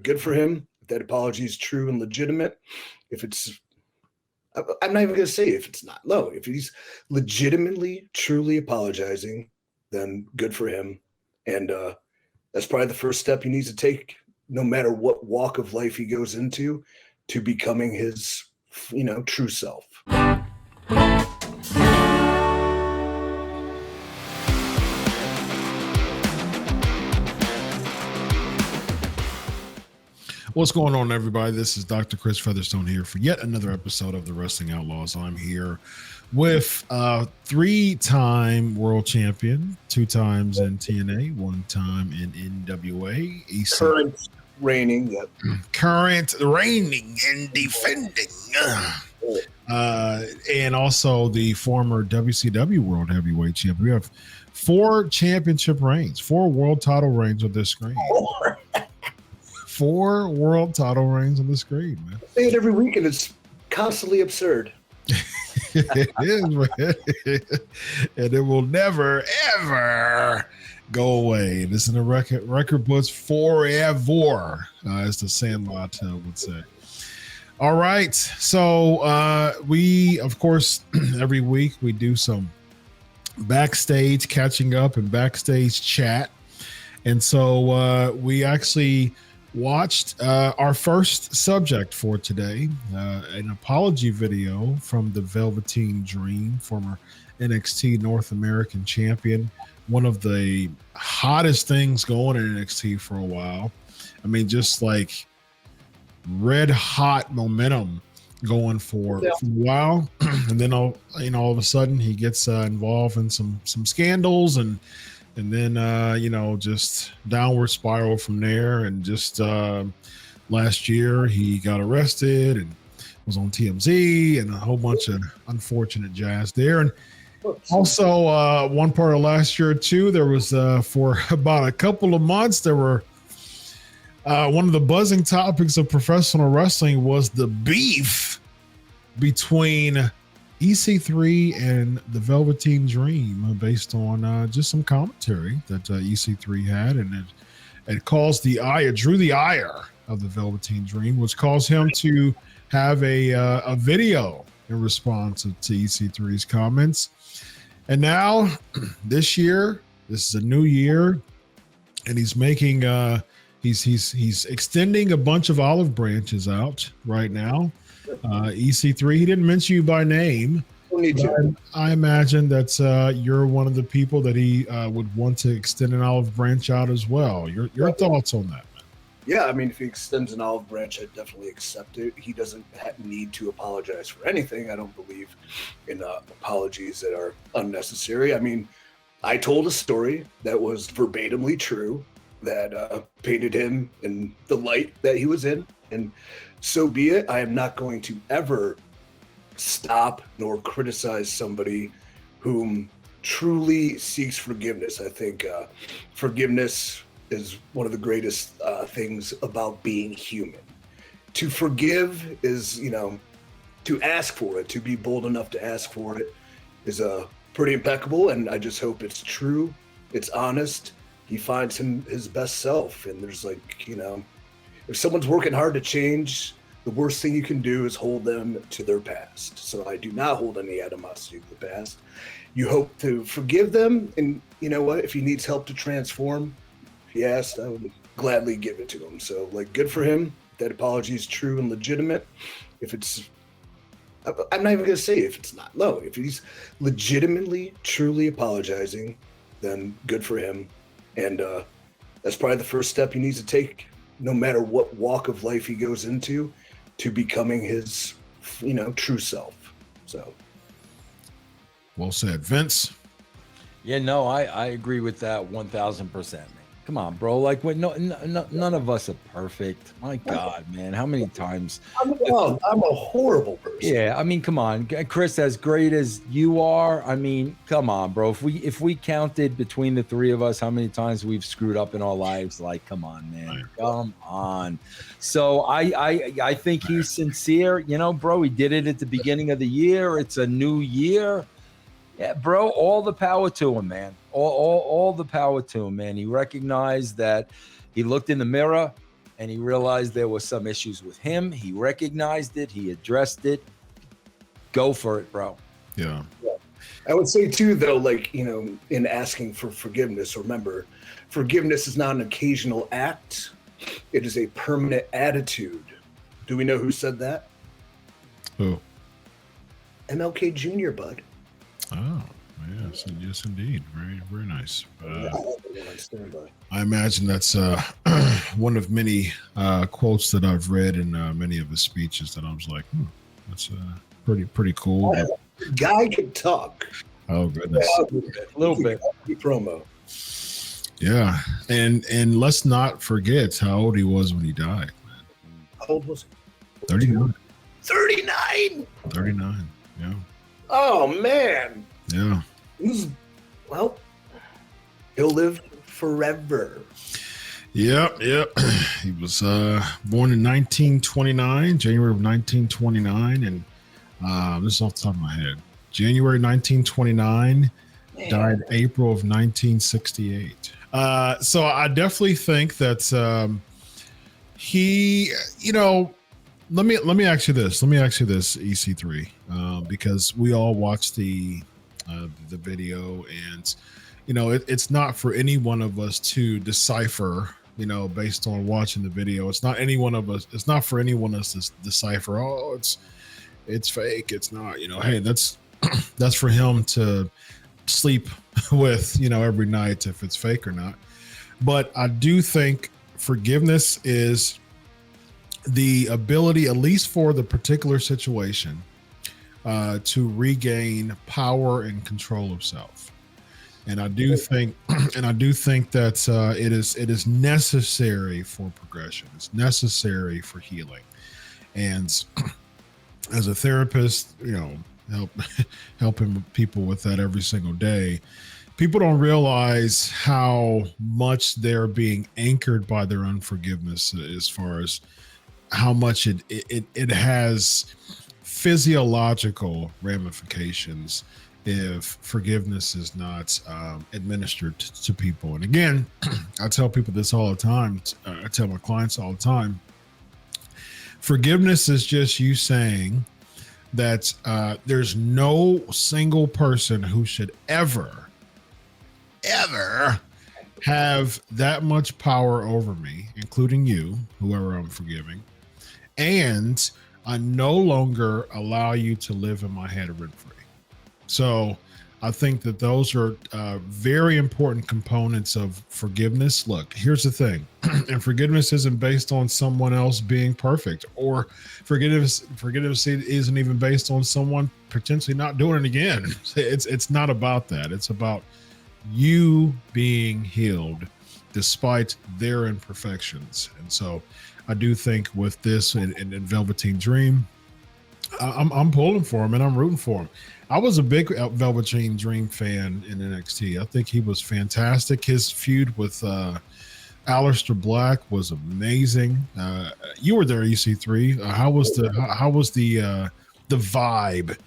Good for him. If that apology is true and legitimate. If it's, I'm not even going to say if it's not. No, if he's legitimately, truly apologizing, then good for him. And that's probably the first step he needs to take, no matter what walk of life he goes into, to becoming his, true self. What's going on, everybody? This is Dr. Chris Featherstone here for yet another episode of the Wrestling Outlaws. I'm here with three-time world champion, 2 times in TNA, 1 time in NWA. Current reigning and defending. And also the former WCW World Heavyweight Champion. We have 4 championship reigns, 4 world title reigns on this screen. 4 world title reigns on the screen, man. I say it every week, and it's constantly absurd. It is, man. And it will never, ever go away. This is in the record books forever, as the Sandlot would say. All right. So we, of course, every week we do some backstage catching up and backstage chat. And so we actually watched our first subject for today, an apology video from the Velveteen Dream, former NXT North American champion, one of the hottest things going in NXT for a while. I mean, just like red hot momentum going for a while. And then, all of a sudden he gets involved in some scandals and then, just downward spiral from there. And just last year, he got arrested and was on TMZ and a whole bunch of unfortunate jazz there. And also, one part of last year, too, there was for about a couple of months, there were one of the buzzing topics of professional wrestling was the beef between EC3 and the Velveteen Dream, based on just some commentary that EC3 had, and it caused drew the ire of the Velveteen Dream, which caused him to have a video in response to EC3's comments. And now, this year, this is a new year, and he's making he's extending a bunch of olive branches out right now. EC3, he didn't mention you by name. I imagine that you're one of the people that he would want to extend an olive branch out as well. Your thoughts on that, man? Yeah, I mean, if he extends an olive branch, I'd definitely accept it. He doesn't need to apologize for anything. I don't believe in apologies that are unnecessary. I mean, I told a story that was verbatimly true, that painted him in the light that he was in, and so be it. I am not going to ever stop nor criticize somebody whom truly seeks forgiveness. I think forgiveness is one of the greatest things about being human. To forgive is, to ask for it, to be bold enough to ask for it is pretty impeccable, and I just hope it's true, it's honest. He finds his best self, and there's if someone's working hard to change, the worst thing you can do is hold them to their past. So I do not hold any animosity to the past. You hope to forgive them, and you know what? If he needs help to transform, if he asks, I would gladly give it to him. So good for him. That apology is true and legitimate. If it's, I'm not even going to say if it's not. No, if he's legitimately, truly apologizing, then good for him. And that's probably the first step he needs to take, no matter what walk of life he goes into, to becoming his, true self. So. Well said, Vince. Yeah, no, I agree with that 1,000%, man. Come on, bro. None of us are perfect. My God, man. How many times? I'm a horrible person. Yeah, I mean, come on. Chris, as great as you are, I mean, come on, bro. If we counted between the 3 of us how many times we've screwed up in our lives, come on, man. Come on. So I think he's sincere. Bro, he did it at the beginning of the year. It's a new year. Yeah, bro, all the power to him, man. All the power to him, man. He recognized that he looked in the mirror and he realized there was some issues with him. He recognized it. He addressed it. Go for it, bro. Yeah. I would say too, though, like, you know, in asking for forgiveness, remember, forgiveness is not an occasional act. It is a permanent attitude. Do we know who said that? Who? MLK Jr., bud. Oh, yes, yes, indeed. Very, very nice. Standby. I imagine that's one of many quotes that I've read in many of his speeches that I was like, that's pretty cool. Guy can talk. Oh goodness, A little bit. Promo. Yeah, and let's not forget how old he was when he died. How old was he? 39. 39. 39. Yeah. Oh man. Yeah. Well, he'll live forever. Yep. He was born in 1929, January of 1929, and this is off the top of my head. January 1929, Man. died April of 1968. So I definitely think that he, you know, let me ask you this. EC3, because we all watched the video, and you know, it's not for any one of us to decipher, you know, based on watching the video. It's not for anyone else to decipher, oh, it's fake, it's not, you know, hey, that's for him to sleep with, you know, every night, if it's fake or not. But I do think forgiveness is the ability, at least for the particular situation, to regain power and control of self. And I do think, that it is necessary for progression. It's necessary for healing. And as a therapist, you know, helping people with that every single day, people don't realize how much they're being anchored by their unforgiveness, as far as how much it has physiological ramifications if forgiveness is not administered to people. And again, I tell people this all the time. I tell my clients all the time. Forgiveness is just you saying that there's no single person who should ever have that much power over me, including you, whoever I'm forgiving, and I no longer allow you to live in my head rent-free. So I think that those are very important components of forgiveness. Look, here's the thing. And forgiveness isn't based on someone else being perfect, or forgiveness isn't even based on someone potentially not doing it again. It's not about that. It's about you being healed despite their imperfections. And so I do think with this and Velveteen Dream, I'm pulling for him and I'm rooting for him. I was a big Velveteen Dream fan in NXT. I think he was fantastic. His feud with Aleister Black was amazing. You were there, EC3. How was the vibe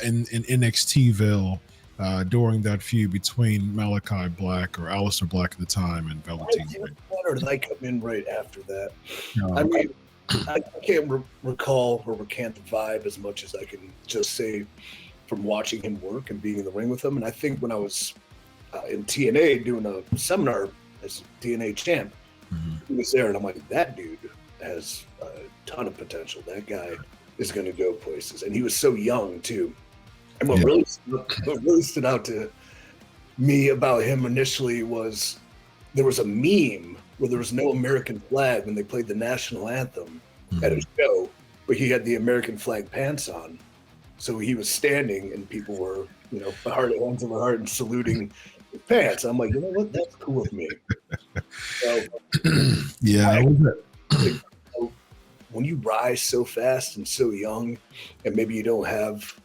in NXTville during that feud between Malachi Black, or Aleister Black at the time, and Velveteen Dream? Or did I come in right after that? I mean, I can't recall or recant the vibe as much as I can just say from watching him work and being in the ring with him. And I think when I was in TNA doing a seminar as TNA champ, he was there, and I'm like, that dude has a ton of potential. That guy is going to go places. And he was so young too. And what really stood out to me about him initially was there was a meme where there was no American flag when they played the national anthem at a show, but he had the American flag pants on. So he was standing and people were, you know, hands on the heart and saluting his pants. I'm like, you know what? That's cool with me. So, yeah. When you rise so fast and so young, and maybe you don't have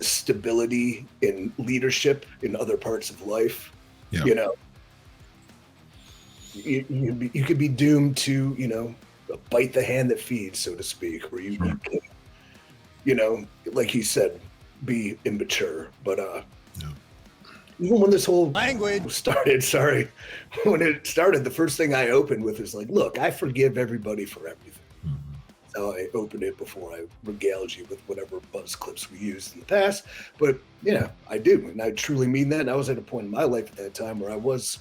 stability in leadership in other parts of life, you know, you could be doomed to, you know, bite the hand that feeds, so to speak, or you could, you know, like he said, be immature. But even when this whole Language started, sorry, when it started, the first thing I opened with is like, look, I forgive everybody for everything. So I opened it before I regaled you with whatever buzz clips we used in the past. But yeah, I do. And I truly mean that. And I was at a point in my life at that time where I was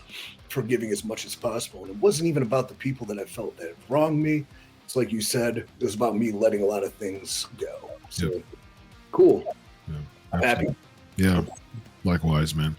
forgiving as much as possible. And it wasn't even about the people that I felt that had wronged me. It's like you said, it was about me letting a lot of things go. So cool. Yeah, I'm happy. yeah, likewise, man.